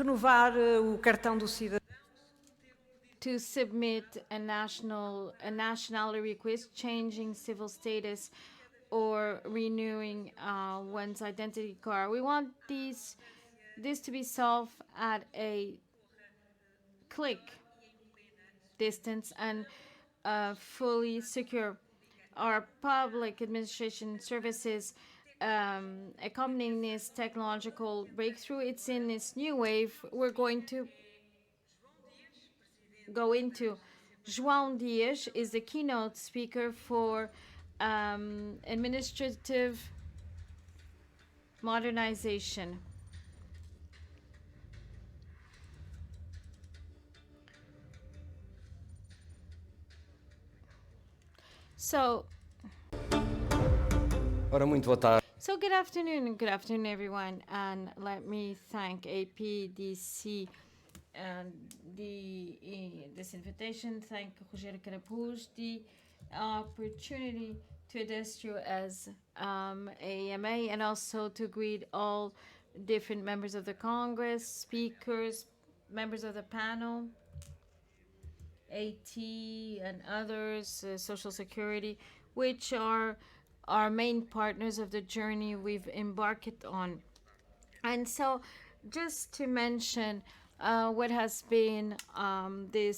renovar o cartão do cidadão. To submit a nationality request, changing civil status, or renewing one's identity card. We want this to be solved at a click distance and fully secure. Our public administration services accompanying this technological breakthrough, it's in this new wave. We're going to go into. João Dias is the keynote speaker for administrative modernization. So good afternoon, everyone, and let me thank APDC and this invitation. Thank Rogério Carapuz the opportunity to address you as AMA, and also to greet all different members of the Congress, speakers, members of the panel, AT and others, Social Security, which are our main partners of the journey we've embarked on. And so, just to mention what has been the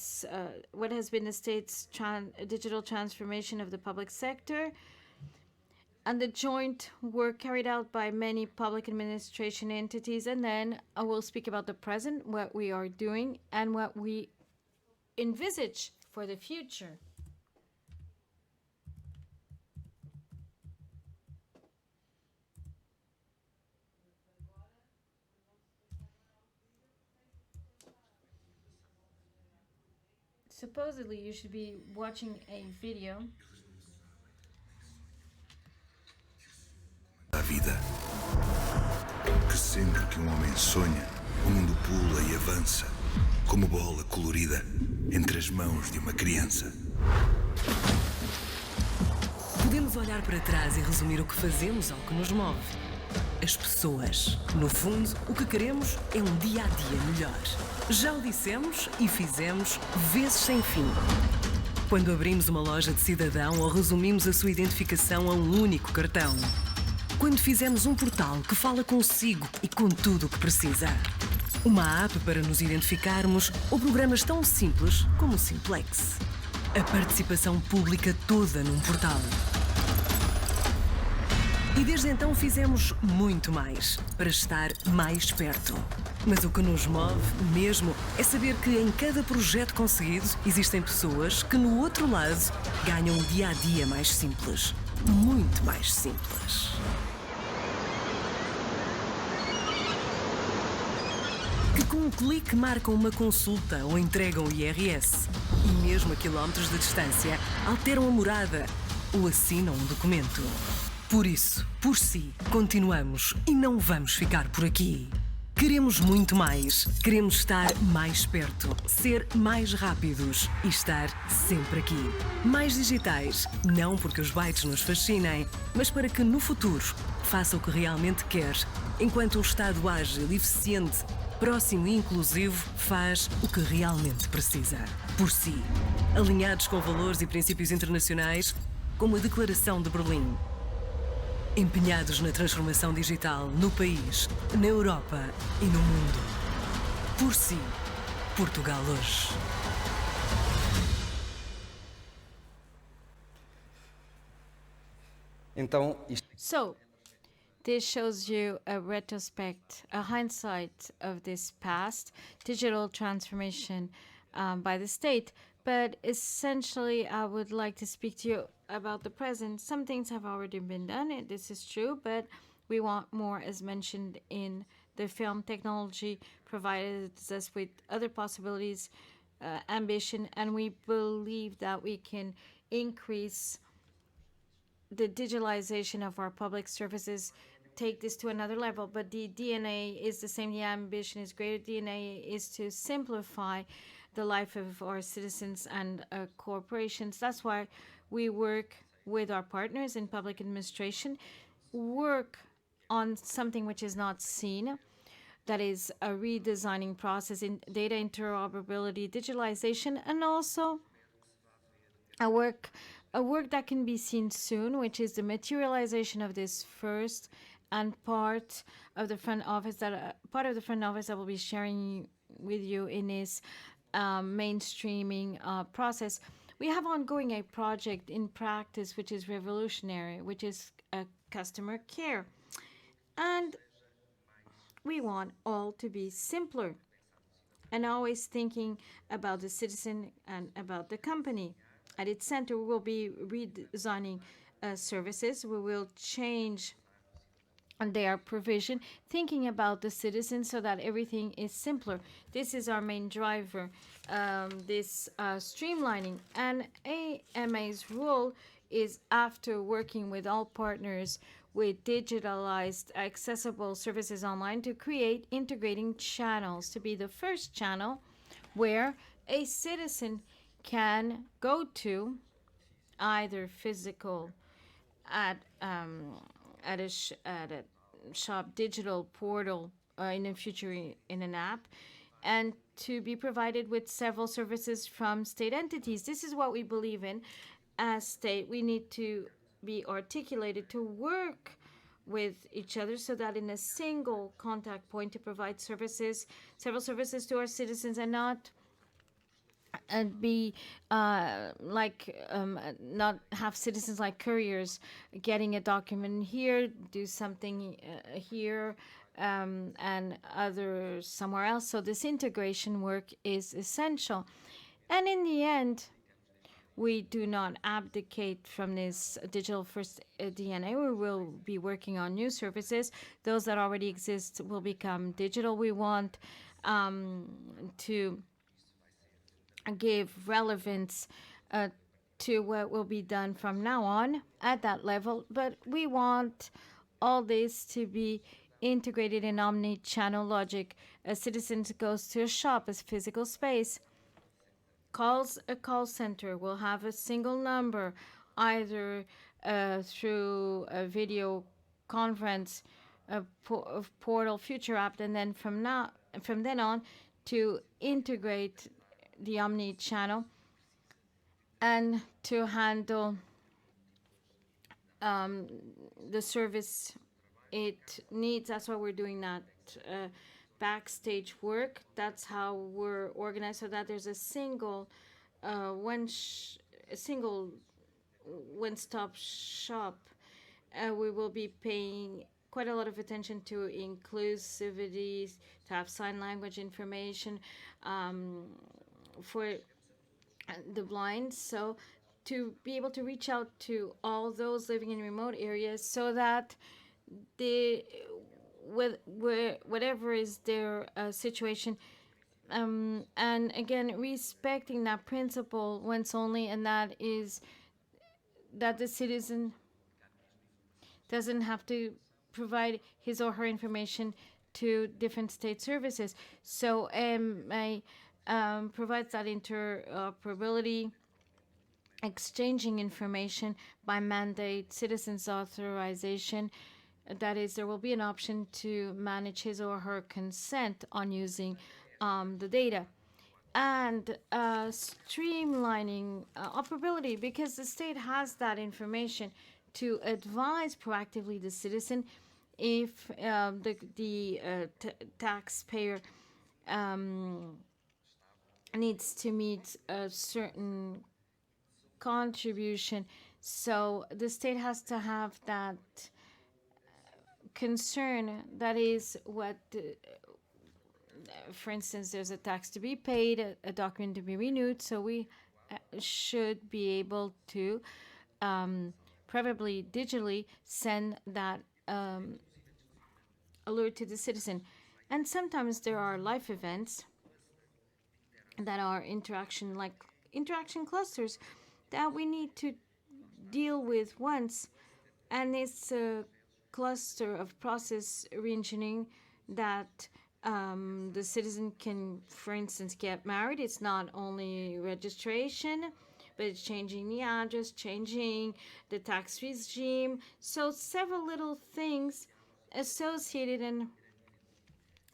state's digital transformation of the public sector, and the joint work carried out by many public administration entities, and then I will speak about the present, what we are doing, and what we envisage for the future. Supposedly, you should be watching a video. A vida. Que sempre que homem sonha, o mundo pula e avança, como bola colorida entre as mãos de uma criança. Podemos olhar para trás e resumir o que fazemos ao que nos move. As pessoas. No fundo, o que queremos é um dia-a-dia melhor. Já o dissemos e fizemos vezes sem fim. Quando abrimos uma loja de cidadão ou resumimos a sua identificação a um único cartão. Quando fizemos um portal que fala consigo e com tudo o que precisa. Uma app para nos identificarmos ou programas tão simples como o Simplex. A participação pública toda num portal. E desde então fizemos muito mais para estar mais perto. Mas o que nos move mesmo é saber que em cada projeto conseguido existem pessoas que no outro lado ganham um dia-a-dia mais simples. Muito mais simples. Que com um clique marcam uma consulta ou entregam o IRS. E mesmo a quilómetros de distância alteram a morada ou assinam um documento. Por isso, por si, continuamos e não vamos ficar por aqui. Queremos muito mais. Queremos estar mais perto, ser mais rápidos e estar sempre aqui. Mais digitais, não porque os bytes nos fascinem, mas para que no futuro faça o que realmente quer, enquanto um Estado ágil, eficiente, próximo e inclusivo faz o que realmente precisa. Por si, alinhados com valores e princípios internacionais, como a Declaração de Berlim. Empenhados na transformação digital no país, na Europa e no mundo. Por si, Portugal hoje. So, this shows you a retrospect, a hindsight of this past digital transformation by the state. But essentially, I would like to speak to you about the present. Some things have already been done, and this is true, but we want more, as mentioned in the film. Technology provides us with other possibilities, ambition, and we believe that we can increase the digitalization of our public services, take this to another level. But the DNA is the same, the ambition is greater. DNA is to simplify the life of our citizens and corporations. That's why we work with our partners in public administration, work on something which is not seen, that is a redesigning process in data interoperability, digitalization, and also a work that can be seen soon, which is the materialization of this first and part of the front office that I will be sharing with you in this mainstreaming process. We have ongoing a project in practice which is revolutionary, which is customer care, and we want all to be simpler and always thinking about the citizen and about the company. At its center, we will be redesigning services. We will change their provision, thinking about the citizen so that everything is simpler. This is our main driver, this streamlining. And AMA's role is, after working with all partners with digitalized accessible services online, to create integrating channels, to be the first channel where a citizen can go to, either physical at at a shop, digital portal, in the future in an app, and to be provided with several services from state entities. This is what we believe in. As state, we need to be articulated to work with each other so that in a single contact point to provide services, several services to our citizens, and not and be not have citizens like couriers getting a document here, do something here, and others somewhere else. So this integration work is essential. And in the end, we do not abdicate from this digital first DNA. We will be working on new services. Those that already exist will become digital. We want to give relevance to what will be done from now on at that level. But we want all this to be integrated in omni-channel logic. A citizen goes to a shop, a physical space, calls a call center, will have a single number, either through a video conference, a portal, future app, and then from then on to integrate the omni-channel and to handle the service it needs. That's why we're doing that backstage work. That's how we're organized, so that there's a single one-stop shop. We will be paying quite a lot of attention to inclusivity, to have sign language information for the blind, so to be able to reach out to all those living in remote areas, so that whatever is their situation, and again respecting that principle once only, and that is that the citizen doesn't have to provide his or her information to different state services. So provides that interoperability, exchanging information by mandate, citizens' authorization. That is, there will be an option to manage his or her consent on using the data. And streamlining operability, because the state has that information to advise proactively the citizen if the taxpayer needs to meet a certain contribution. So the state has to have that concern. That is what, for instance, there's a tax to be paid, a document to be renewed. So we should be able to probably digitally send that alert to the citizen. And sometimes there are life events that are interaction clusters that we need to deal with once, and it's a cluster of process reengineering that the citizen can, for instance, get married. It's not only registration, but it's changing the address, changing the tax regime. So several little things associated, and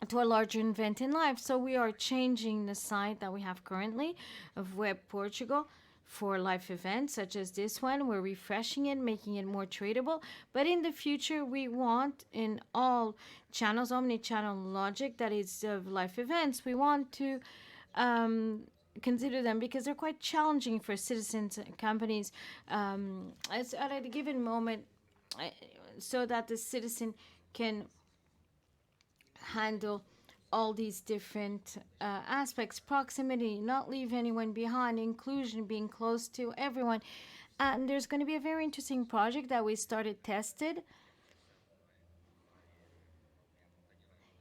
to a larger event in life. So we are changing the site that we have currently of Web Portugal for live events such as this one. We're refreshing it, making it more tradable. But in the future, we want in all channels, omni-channel logic that is of live events, we want to consider them because they're quite challenging for citizens and companies at a given moment, so that the citizen can handle all these different aspects: proximity, not leave anyone behind, inclusion, being close to everyone. And there's going to be a very interesting project that we started tested.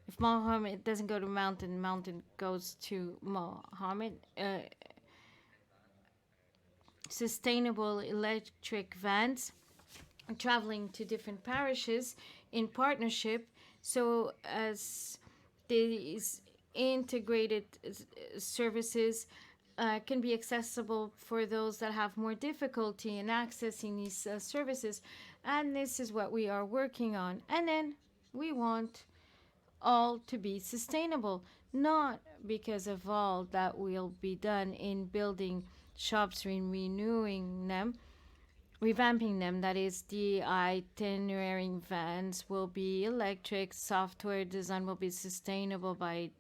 If Mohammed doesn't go to mountain, mountain goes to Mohammed. Sustainable electric vans traveling to different parishes in partnership, so as these integrated services can be accessible for those that have more difficulty in accessing these services. And this is what we are working on. And then we want all to be sustainable, not because of all that will be done in building shops, renewing them, revamping them. That is, the itinerary vans will be electric, software design will be sustainable by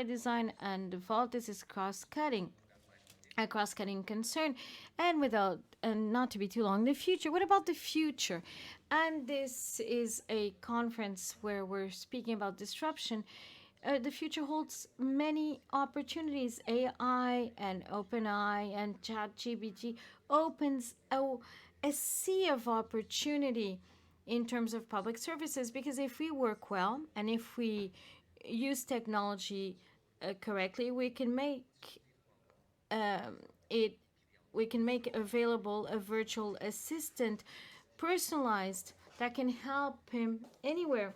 design and default. This is a cross-cutting concern. And without, and not to be too long, the future. What about the future? And this is a conference where we're speaking about disruption. The future holds many opportunities. AI and OpenAI and ChatGPT opens a sea of opportunity in terms of public services, because if we work well and if we use technology correctly, we can make available a virtual assistant, personalized, that can help him anywhere.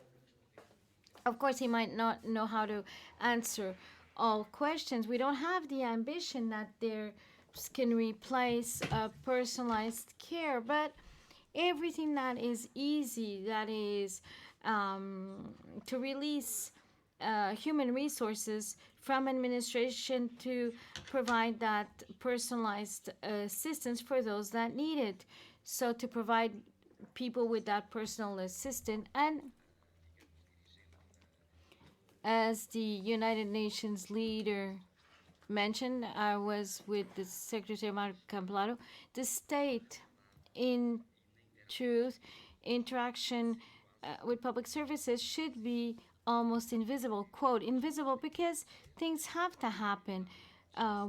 Of course, he might not know how to answer all questions. We don't have the ambition that there can replace personalized care, but everything that is easy, that is to release human resources from administration to provide that personalized assistance for those that need it. So to provide people with that personal assistant. And as the United Nations leader mentioned, I was with the Secretary Marco Camplaro, the state, in truth, interaction with public services should be almost invisible. Quote, invisible, because things have to happen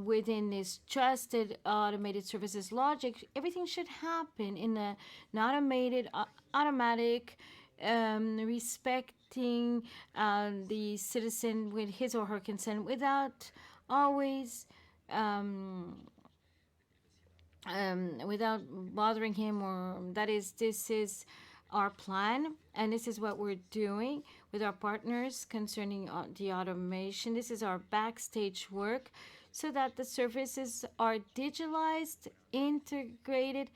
within this trusted automated services logic. Everything should happen in an automated, automatic, respecting the citizen with his or her consent, without always without bothering him. Or that is, this is our plan, and this is what we're doing with our partners concerning the automation. This is our backstage work, so that the services are digitalized, integrated,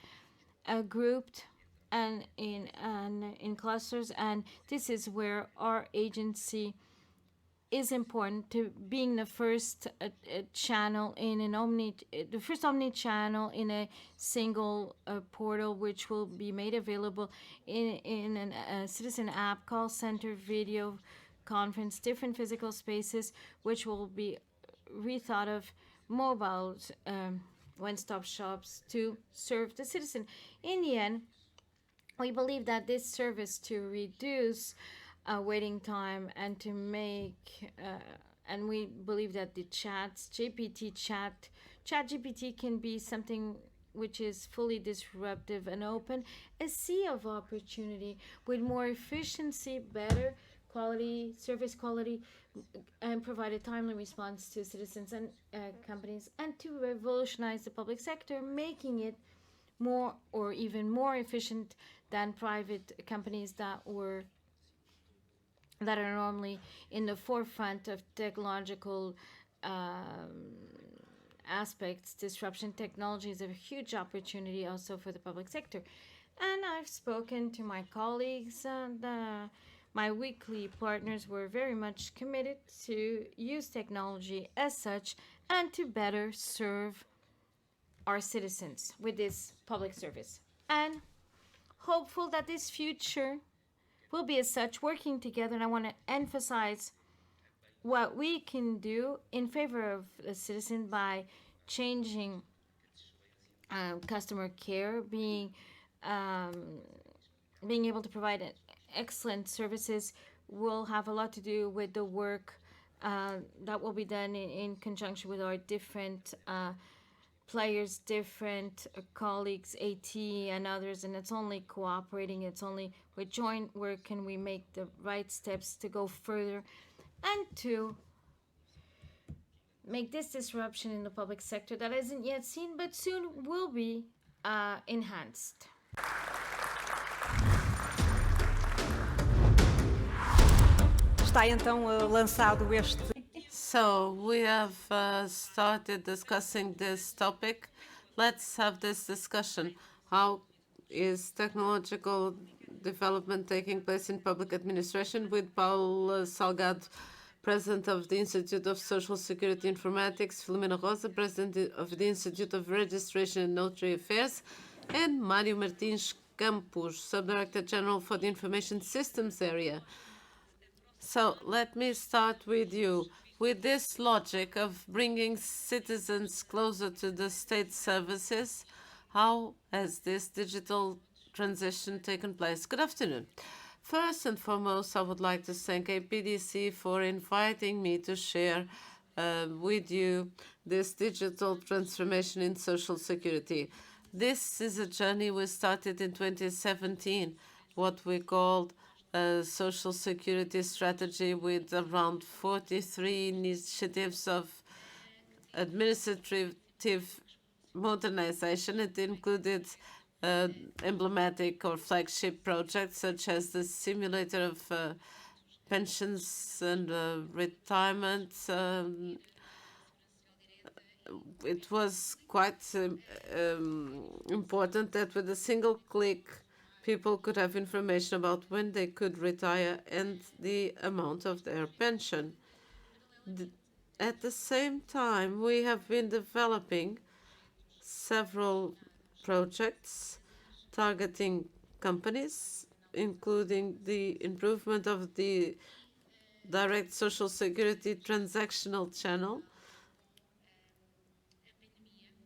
grouped, and in clusters. And this is where our agency is important, to being the first channel in the first omni channel in a single portal, which will be made available in a citizen app, call center, video conference, different physical spaces, which will be rethought of, mobile one-stop shops to serve the citizen. In the end, we believe that this service, to reduce waiting time and to make and we believe that the chat GPT can be something which is fully disruptive and open, a sea of opportunity with more efficiency, better quality, service quality, and provide a timely response to citizens and companies, and to revolutionize the public sector, making it more or even more efficient than private companies that are normally in the forefront of technological aspects. Disruption technology is a huge opportunity also for the public sector. And I've spoken to my colleagues, and my weekly partners were very much committed to use technology as such and to better serve our citizens with this public service. And hopeful that this future will be as such, working together. And I want to emphasize what we can do in favor of the citizen by changing customer care, being able to provide excellent services will have a lot to do with the work that will be done in conjunction with our different players, different colleagues, AT and others, and it's only cooperating, it's only with joint work can we make the right steps to go further and to make this disruption in the public sector that isn't yet seen but soon will be enhanced. Está então lançado este. So we have started discussing this topic. Let's have this discussion. How is technological development taking place in public administration with Paulo Salgado, President of the Institute of Social Security Informatics, Filomena Rosa, President of the Institute of Registration and Notary Affairs, and Mário Martins Campos, Subdirector General for the Information Systems area. So let me start with you. With this logic of bringing citizens closer to the state services, how has this digital transition taken place? Good afternoon. First and foremost, I would like to thank APDC for inviting me to share with you this digital transformation in social security. This is a journey we started in 2017, what we called a social security strategy with around 43 initiatives of administrative modernization. It included emblematic or flagship projects such as the simulator of pensions and retirement. It was quite important that with a single click people could have information about when they could retire and the amount of their pension. At the same time, we have been developing several projects targeting companies, including the improvement of the direct social security transactional channel.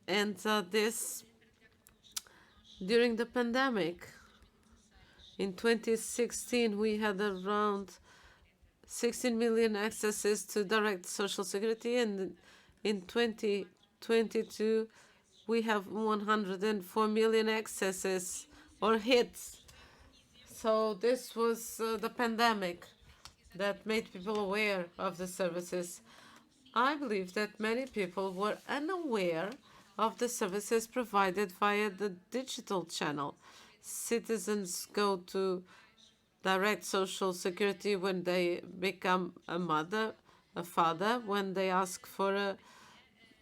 And this during the pandemic. In 2016, we had around 16 million accesses to direct social security, and in 2022, we have 104 million accesses or hits. So this was the pandemic that made people aware of the services. I believe that many people were unaware of the services provided via the digital channel. Citizens go to direct social security when they become a mother, a father, when they ask for a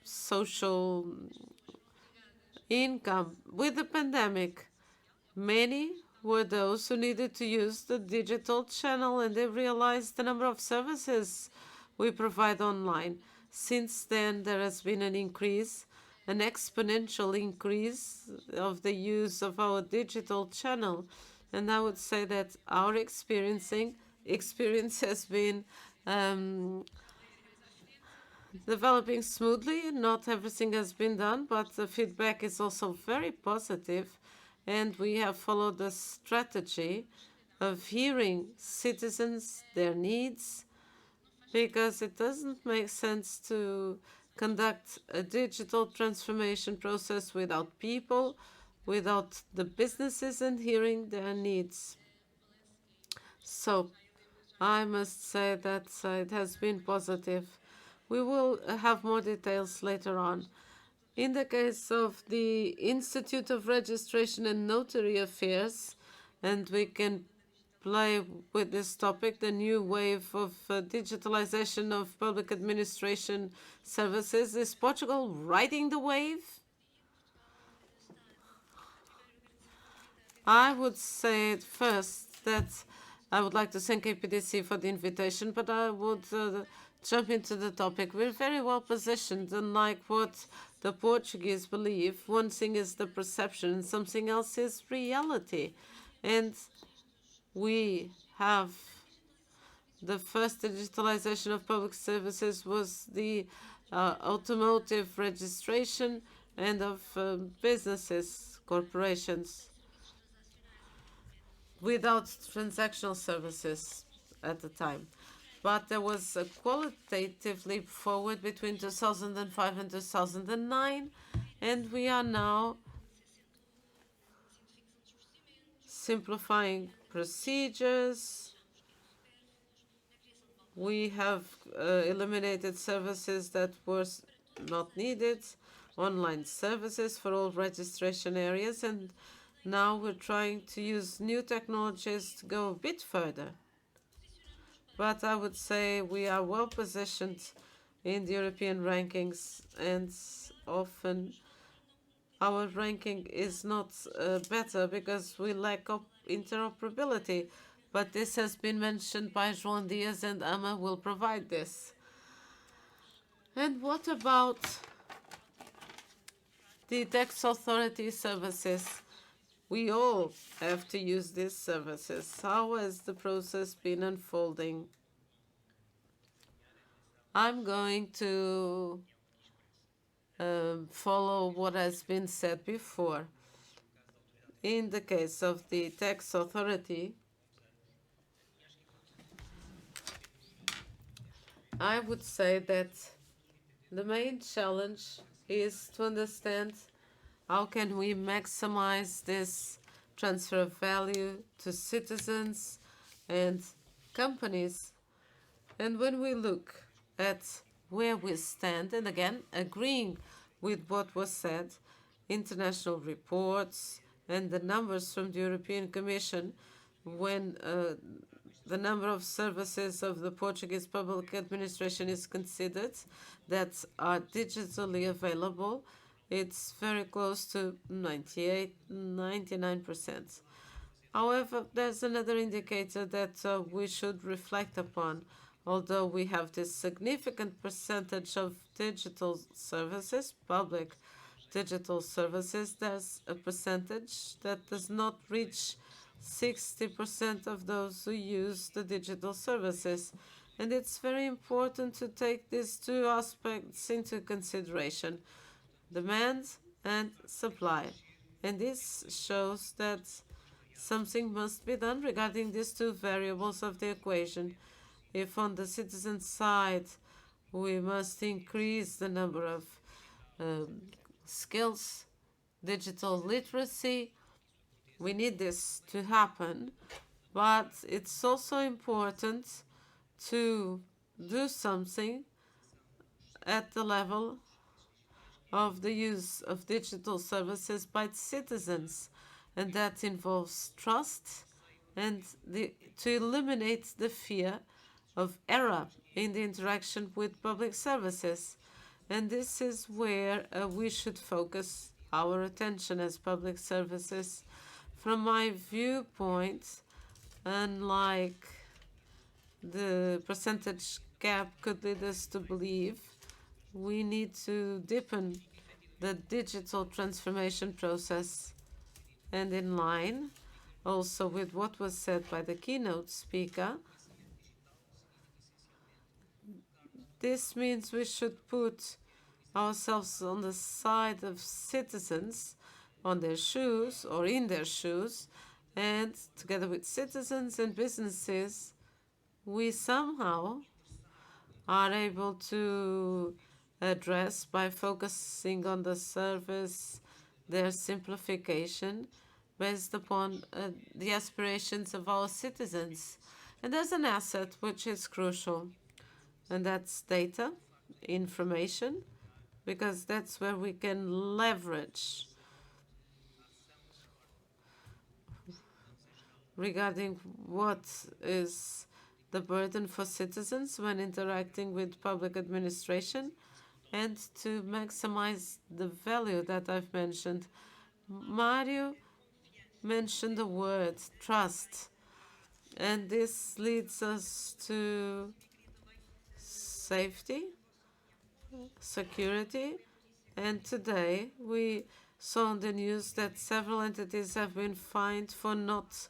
social income. With the pandemic, many were those who needed to use the digital channel, and they realized the number of services we provide online. Since then, there has been an increase, an exponential increase of the use of our digital channel. And I would say that our experience has been developing smoothly. Not everything has been done, but the feedback is also very positive. And we have followed the strategy of hearing citizens, their needs, because it doesn't make sense to conduct a digital transformation process without people, without the businesses and hearing their needs. So I must say that it has been positive. We will have more details later on. In the case of the Institute of Registration and Notary Affairs, and we can play with this topic, the new wave of digitalization of public administration services. Is Portugal riding the wave? I would say first that I would like to thank APDC for the invitation, but I would jump into the topic. We're very well positioned, unlike what the Portuguese believe. One thing is the perception, and something else is reality. And we have the first digitalization of public services was the automotive registration and of businesses, corporations, without transactional services at the time. But there was a qualitative leap forward between 2005 and 2009, and we are now simplifying procedures. We have eliminated services that were not needed, online services for all registration areas, and now we're trying to use new technologies to go a bit further. But I would say we are well positioned in the European rankings, and often our ranking is not better because we lack interoperability. But this has been mentioned by João Dias, and Ama will provide this. And what about the tax authority services? We all have to use these services. How has the process been unfolding? I'm going to follow what has been said before. In the case of the tax authority, I would say that the main challenge is to understand how can we maximize this transfer of value to citizens and companies. And when we look at where we stand, and again, agreeing with what was said, international reports and the numbers from the European Commission, when the number of services of the Portuguese public administration is considered that are digitally available, it's very close to 98, 99%. However, there's another indicator that we should reflect upon. Although we have this significant percentage of digital services, public digital services, there's a percentage that does not reach 60% of those who use the digital services. And it's very important to take these two aspects into consideration, demand and supply. And this shows that something must be done regarding these two variables of the equation. If on the citizen side we must increase the number of skills, digital literacy, we need this to happen, but it's also important to do something at the level of the use of digital services by citizens, and that involves trust and to eliminate the fear of error in the interaction with public services. And this is where we should focus our attention as public services. From my viewpoint, unlike the percentage gap could lead us to believe, we need to deepen the digital transformation process. And in line also with what was said by the keynote speaker, this means we should put ourselves on the side of citizens, on their shoes or in their shoes, and together with citizens and businesses, we somehow are able to address by focusing on the service, their simplification based upon the aspirations of our citizens. And there's an asset which is crucial, and that's data, information, because that's where we can leverage regarding what is the burden for citizens when interacting with public administration, and to maximize the value that I've mentioned. Mario mentioned the word trust, And this leads us to safety, security. And today we saw on the news that several entities have been fined for not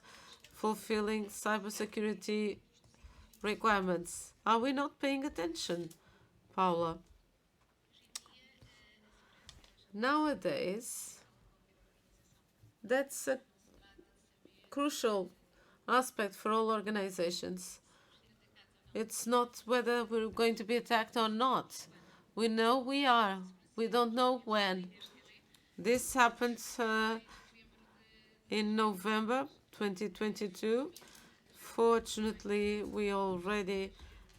fulfilling cybersecurity requirements. Are we not paying attention, Paula? Nowadays, that's a crucial aspect for all organizations. It's not whether we're going to be attacked or not. We know we are. We don't know when. This happened in November 2022. Fortunately, we already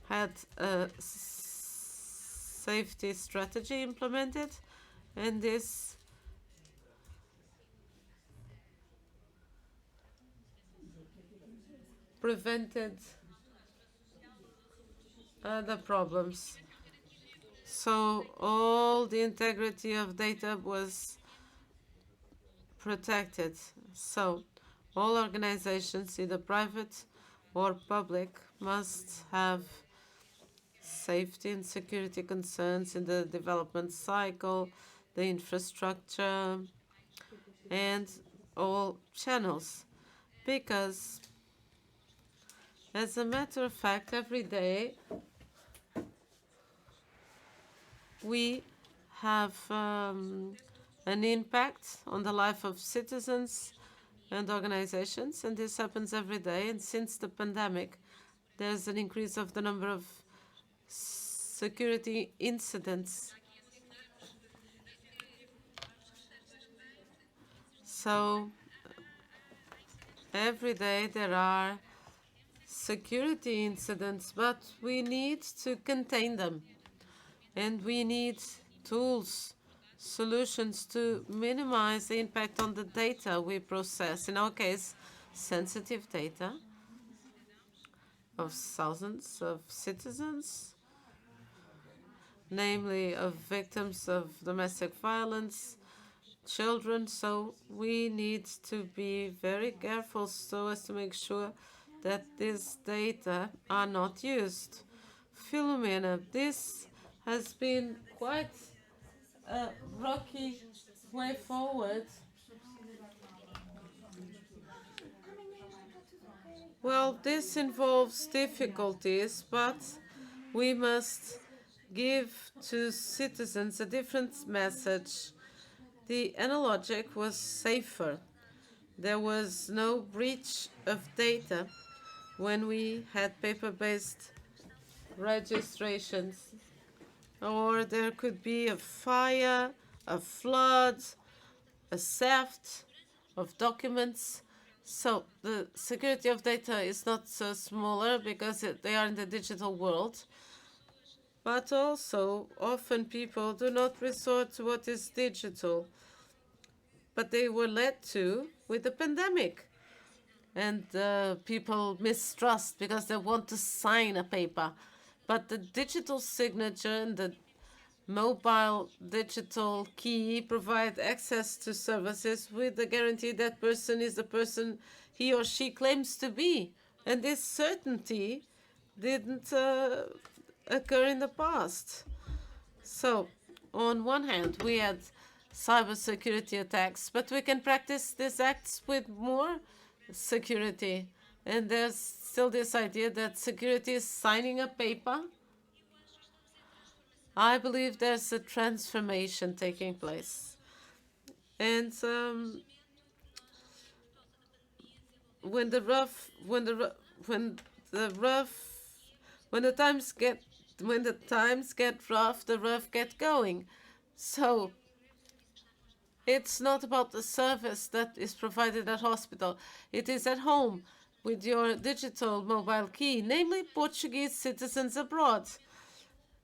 had a safety strategy implemented, and this prevented other problems. So all the integrity of data was protected. So all organizations, either private or public, must have safety and security concerns in the development cycle, the infrastructure, and all channels. Because, as a matter of fact, every day we have an impact on the life of citizens and organizations, and this happens every day. And since the pandemic, there's an increase of the number of security incidents. So every day there are security incidents, but we need to contain them. And we need tools, solutions to minimize the impact on the data we process. In our case, sensitive data of thousands of citizens, namely of victims of domestic violence, children. So we need to be very careful so as to make sure that these data are not used. Filomena, this has been quite a rocky way forward. Well, this involves difficulties, but we must give to citizens a different message. The analogic was safer. There was no breach of data when we had paper-based registrations. Or there could be a fire, a flood, a theft of documents. So the security of data is not so smaller because they are in the digital world. But also, often people do not resort to what is digital. But they were led to with the pandemic. And people mistrust because they want to sign a paper. But the digital signature and the mobile digital key provide access to services with the guarantee that person is the person he or she claims to be. And this certainty didn't occur in the past. So, on one hand, we had cybersecurity attacks, but we can practice these acts with more security. And there's still this idea that security is signing a paper. I believe there's a transformation taking place. And when the times get rough, the rough get going. So it's not about the service that is provided at hospital. It is at home with your digital mobile key, namely Portuguese citizens abroad.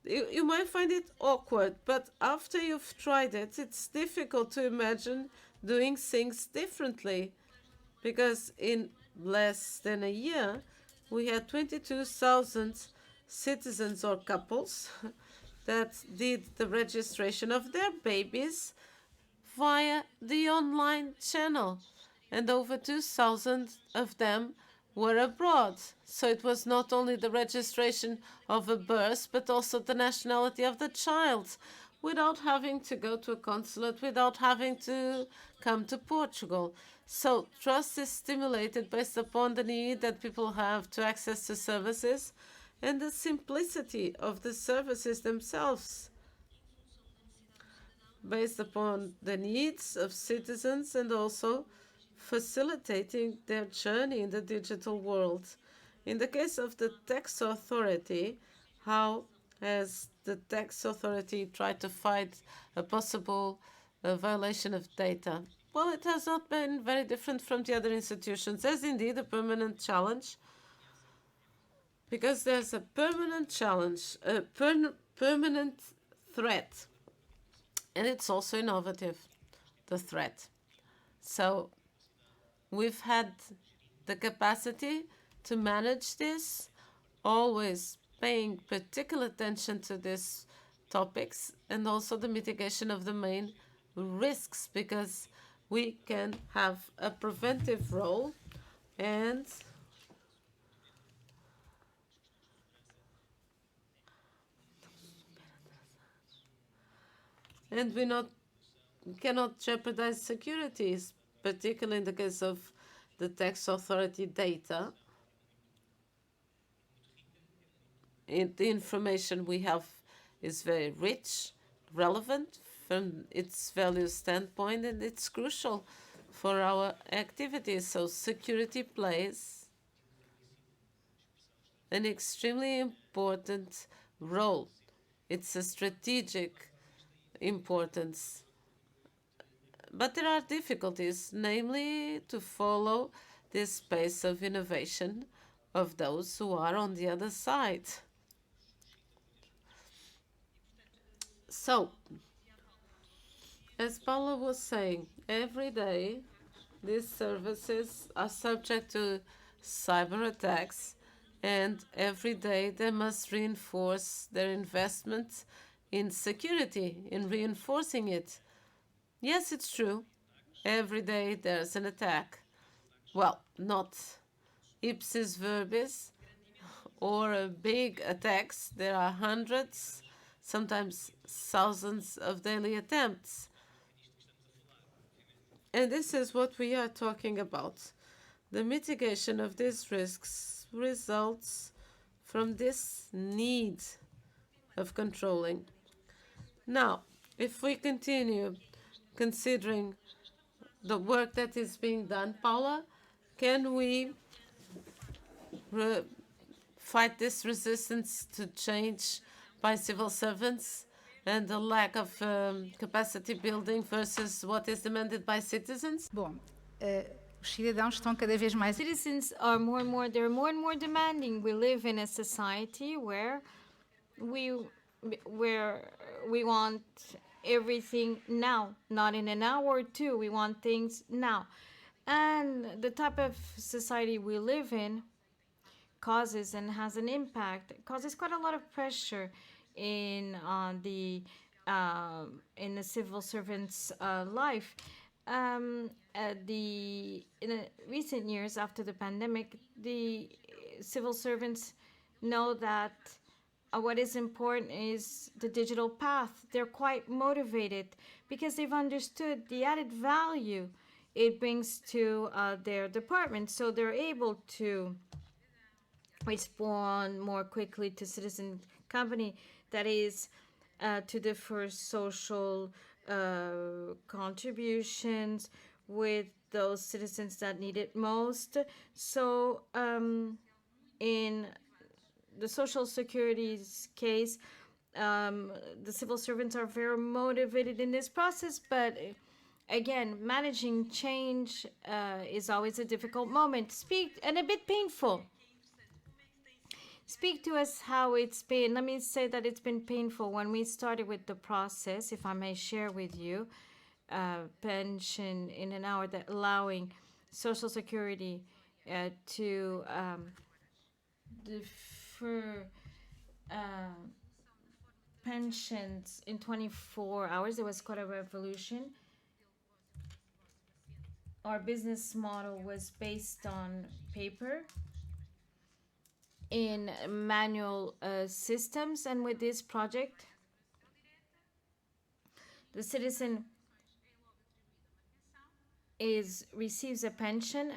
You might find it awkward, but after you've tried it, it's difficult to imagine doing things differently. Because in less than a year, we had 22,000 citizens or couples that did the registration of their babies via the online channel. And over 2,000 of them were abroad. So it was not only the registration of a birth, but also the nationality of the child, without having to go to a consulate, without having to come to Portugal. So trust is stimulated based upon the need that people have to access to services and the simplicity of the services themselves, based upon the needs of citizens and also facilitating their journey in the digital world. In the case of the tax authority, how has the tax authority tried to fight a possible violation of data? Well, it has not been very different from the other institutions. There's indeed a permanent challenge, because there's a permanent challenge, a permanent threat, and it's also innovative, the threat. So we've had the capacity to manage this, always paying particular attention to these topics and also the mitigation of the main risks, because we can have a preventive role and we cannot jeopardize securities, particularly in the case of the tax authority data. The information we have is very rich, relevant from its value standpoint, and it's crucial for our activities. So security plays an extremely important role. It's a strategic importance. But there are difficulties, namely to follow this pace of innovation of those who are on the other side. So, as Paula was saying, every day these services are subject to cyber attacks, and every day they must reinforce their investment in security, in reinforcing it. Yes, it's true. Every day there's an attack. Well, not ipsis verbis or big attacks. There are hundreds, sometimes thousands of daily attempts. And this is what we are talking about. The mitigation of these risks results from this need of controlling. Now, if we continue considering the work that is being done, Paula, can we fight this resistance to change by civil servants and the lack of capacity building versus what is demanded by citizens? Bom, os cidadãos estão cada vez mais. Citizens are more and more demanding. We live in a society where we want everything now, not in an hour or two. We want things now. And the type of society we live in causes and has an impact, causes quite a lot of pressure in the civil servant's life. In the recent years after the pandemic, the civil servants know that what is important is the digital path. They're quite motivated because they've understood the added value it brings to their department. So they're able to respond more quickly to citizen company, that is, to the first social contributions with those citizens that need it most. So in the Social Security's case, the civil servants are very motivated in this process, but again, managing change is always a difficult moment. And a bit painful. Speak to us how it's been. Let me say that it's been painful when we started with the process, if I may share with you, pension in an hour, that allowing Social Security to defer pensions in 24 hours. It was quite a revolution. our business model was based on paper in manual systems, and with this project, the citizen receives a pension,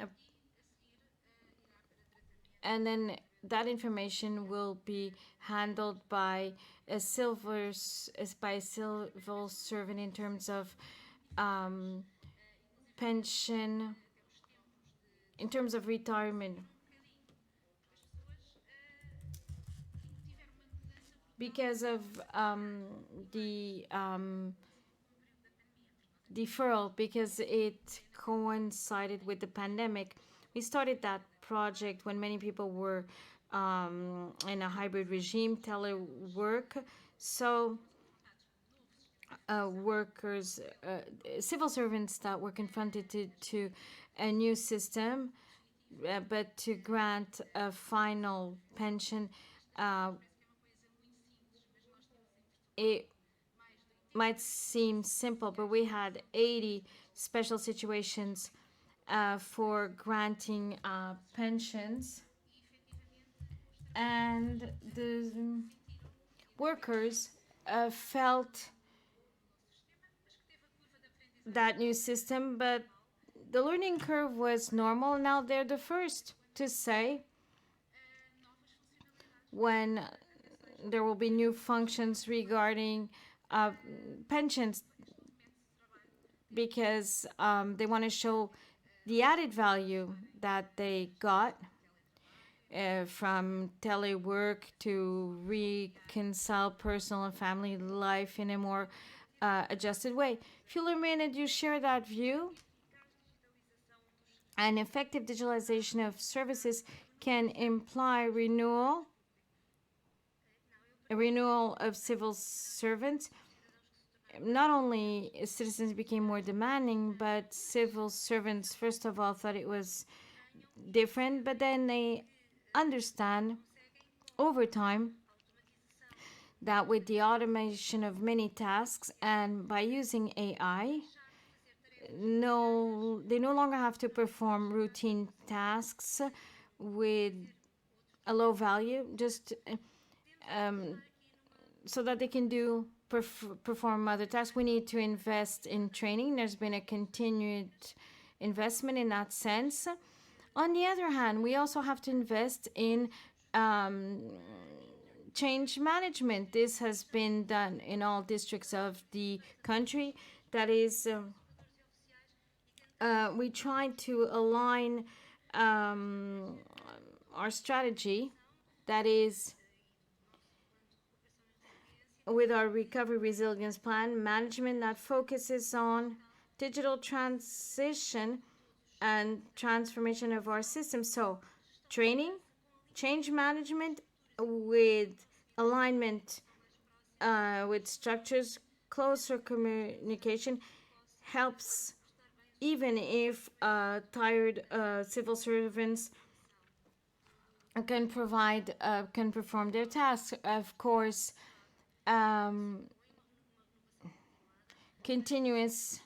and then that information will be handled by a civil servant in terms of pension, in terms of retirement. Because of the deferral, because it coincided with the pandemic, we started that project when many people were in a hybrid regime, telework. So workers, civil servants that were confronted to a new system, but to grant a final pension, it might seem simple, but we had 80 special situations for granting pensions. And the workers felt that new system, but the learning curve was normal. Now they're the first to say when there will be new functions regarding pensions, because they want to show the added value that they got from telework to reconcile personal and family life in a more adjusted way. Philomena, do you share that view? An effective digitalization of services can imply a renewal of civil servants. Not only citizens became more demanding, but civil servants, first of all, thought it was different, but then they understand over time that with the automation of many tasks and by using AI, they no longer have to perform routine tasks with a low value, just so that they can perform other tasks. We need to invest in training. There's been a continued investment in that sense. On the other hand, we also have to invest in change management. This has been done in all districts of the country. That is, we try to align our strategy, that is, with our recovery resilience plan, management that focuses on digital transition and transformation of our system. So training, change management with alignment with structures, closer communication helps, even if tired civil servants can perform their tasks. Of course, continuous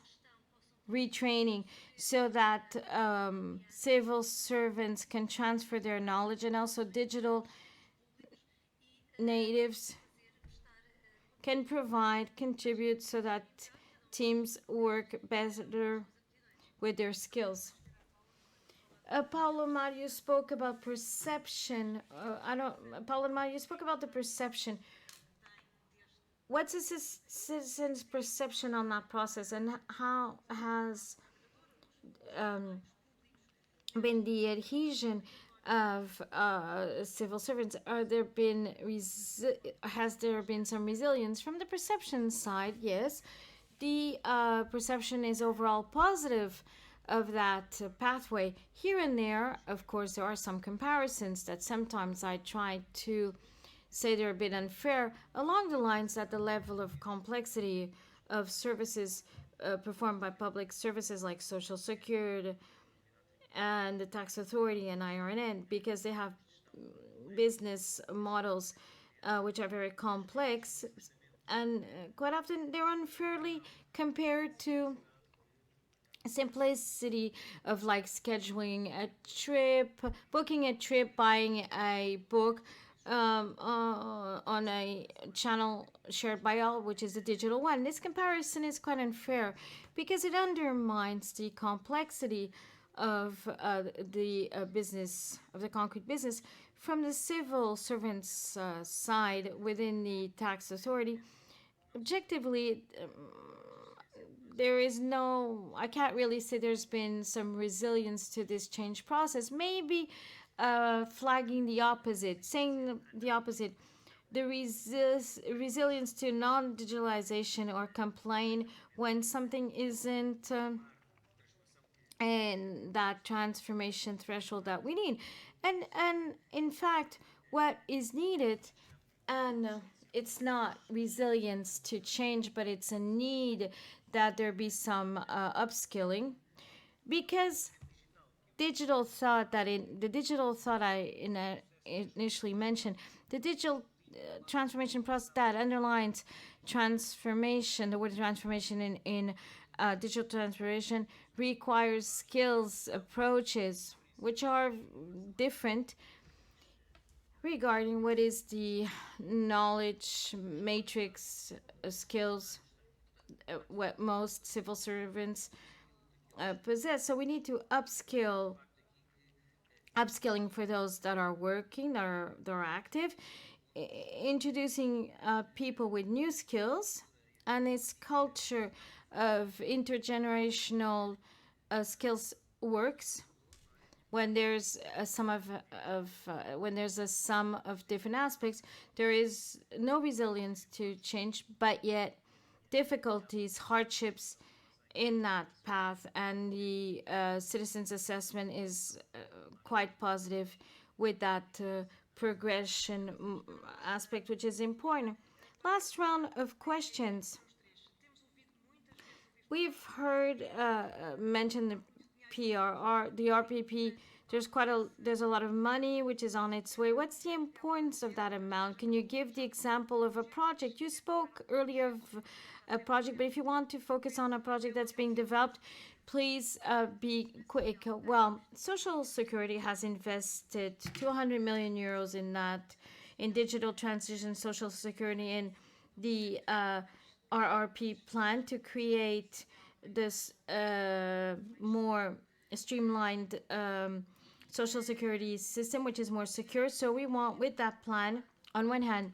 retraining so that civil servants can transfer their knowledge, and also digital natives can contribute so that teams work better with their skills. Paulo Mario spoke about perception. Paulo Mario, you spoke about the perception. What's a citizen's perception on that process, and how has been the adhesion of civil servants? Has there been some resilience from the perception side? Yes, the perception is overall positive of that pathway. Here and there, of course, there are some comparisons that sometimes I try to say they're a bit unfair, along the lines that the level of complexity of services performed by public services like Social Security and the tax authority and IRN, because they have business models which are very complex, and quite often they're unfairly compared to simplicity of like scheduling a trip, booking a trip, buying a book on a channel shared by all, which is a digital one. This comparison is quite unfair because it undermines the complexity of the business, of the concrete business. From the civil servants' side within the tax authority, objectively, there is no, I can't really say there's been some resilience to this change process. Maybe flagging the opposite, saying the opposite, the resilience to non-digitalization or complain when something isn't and that transformation threshold that we need. And in fact, what is needed, and it's not resilience to change, but it's a need that there be some upskilling, because digital thought that in the digital thought initially mentioned, the digital transformation process that underlines transformation, the word transformation in digital transformation requires skills, approaches, which are different regarding what is the knowledge matrix skills what most civil servants possess. So we need to upskilling for those that are working, that are active, introducing people with new skills, and this culture of intergenerational skills works when there's a sum of when there's a sum of different aspects. There is no resilience to change, but yet difficulties, hardships in that path, and the citizens assessment is quite positive with that progression aspect, which is important. Last round of questions. We've heard mention the PRR, the RPP. There's a lot of money which is on its way. What's the importance of that amount? Can you give the example of a project? You spoke earlier of a project, but if you want to focus on a project that's being developed, please be quick. Well, Social Security has invested 200 million euros in that, in digital transition, Social Security, in the RRP plan to create this more streamlined Social Security system, which is more secure. So we want, with that plan, on one hand,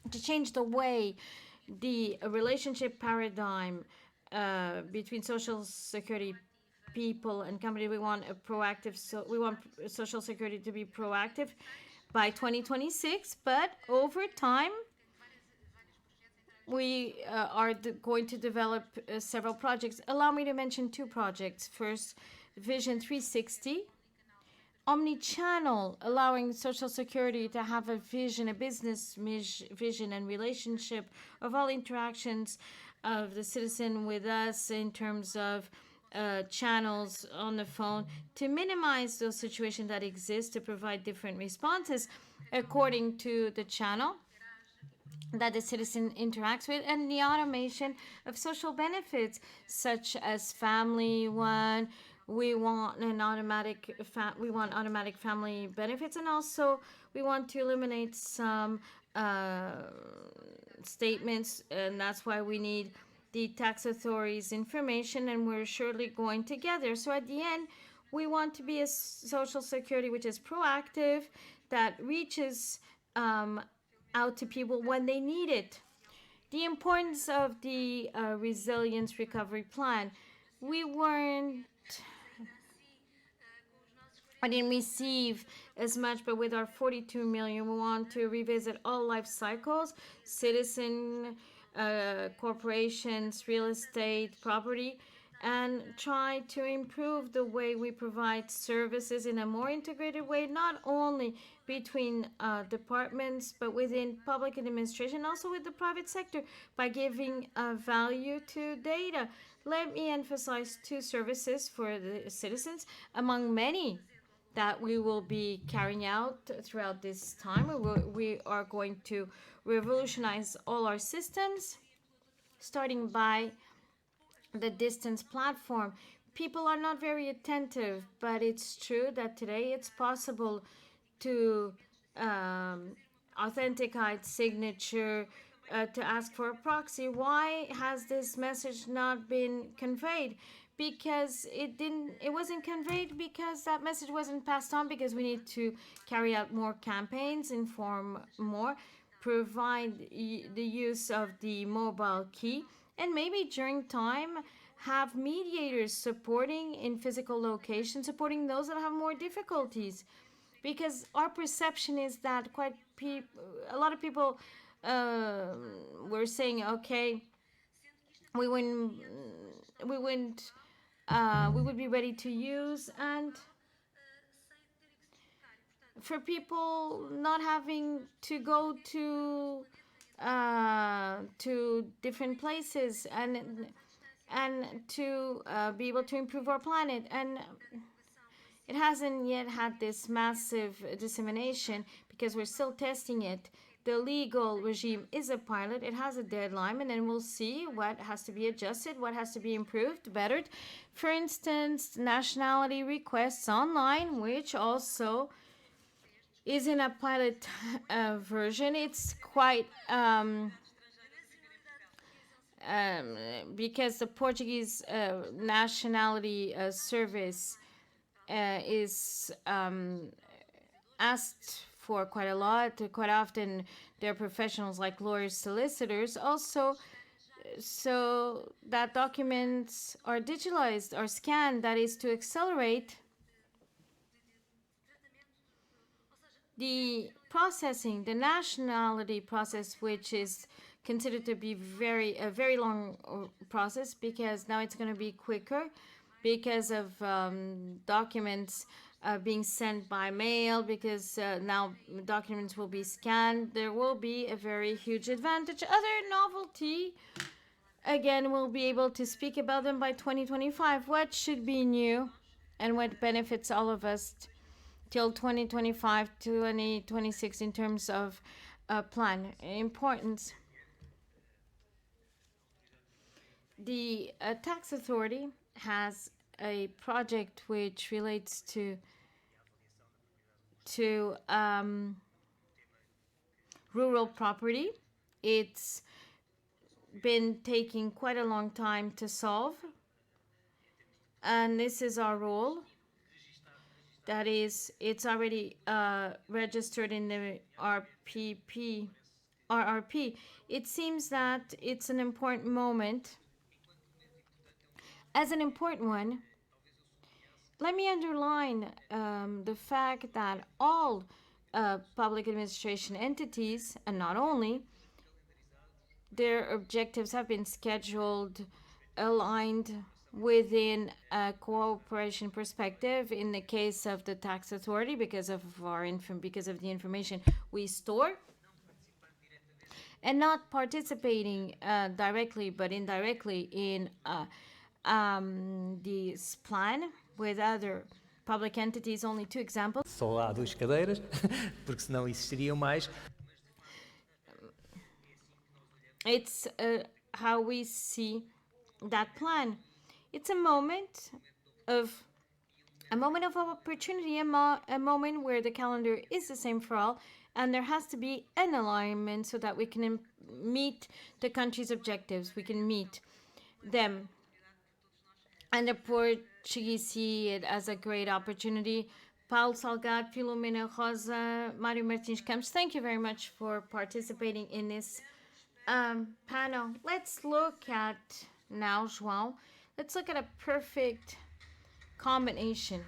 to change the way the relationship paradigm between Social Security people and company. We want a proactive, so we want Social Security to be proactive by 2026, but over time we are going to develop several projects. Allow me to mention two projects. First, Vision 360, omni-channel, allowing Social Security to have a vision, a business vision and relationship of all interactions of the citizen with us in terms of channels on the phone, to minimize those situations that exist, to provide different responses according to the channel that the citizen interacts with, and the automation of social benefits such as family one. We want automatic family benefits, and also we want to eliminate some statements, and that's why we need the tax authorities' information, and we're surely going together. So at the end, we want to be a Social Security which is proactive, that reaches out to people when they need it. The importance of the resilience recovery plan. I didn't receive as much, but with our 42 million, we want to revisit all life cycles, citizen, corporations, real estate, property, and try to improve the way we provide services in a more integrated way, not only between departments, but within public administration, also with the private sector, by giving value to data. Let me emphasize two services for the citizens, among many that we will be carrying out throughout this time. We are going to revolutionize all our systems, starting by the distance platform, people are not very attentive, but it's true that today it's possible to authenticate signature, to ask for a proxy. Why has this message not been conveyed? Because it wasn't conveyed because that message wasn't passed on, because we need to carry out more campaigns, inform more, provide the use of the mobile key, and maybe during time have mediators supporting in physical locations, supporting those that have more difficulties. Because our perception is that a lot of people were saying, okay, we wouldn't we wouldn't we would be ready to use, and for people not having to go to different places, and to be able to improve our planet. And it hasn't yet had this massive dissemination because we're still testing it. The legal regime is a pilot. It has a deadline, and then we'll see what has to be adjusted, what has to be improved, bettered. For instance, nationality requests online, which also is in a pilot version. It's quite because the Portuguese nationality service is asked for quite a lot. Quite often, they're professionals like lawyers, solicitors, also, so that documents are digitalized or scanned. That is to accelerate the processing, the nationality process, which is considered to be a very long process, because now it's going to be quicker because of documents being sent by mail, because now documents will be scanned. There will be a very huge advantage. Other novelty, again, we'll be able to speak about them by 2025. What should be new and what benefits all of us till 2025, 2026 in terms of plan importance. The tax authority has a project which relates to rural property. It's been taking quite a long time to solve, and this is our role. That is, it's already registered in the RRP. It seems that it's an important moment. As an important one, let me underline the fact that all public administration entities, and not only, their objectives have been scheduled, aligned within a cooperation perspective. In the case of the tax authority, because of the information we store, and not participating directly but indirectly in this plan with other public entities. Only two examples. Só há duas cadeiras, porque senão existiriam mais. It's how we see that plan. It's a moment of opportunity, a moment where the calendar is the same for all, and there has to be an alignment so that we can meet the country's objectives. We can meet them. And the Portuguese see it as a great opportunity. Paulo Salgado, Filomena Rosa, Mário Martins Campos, thank you very much for participating in this panel. Let's look at now, João. Let's look at a perfect combination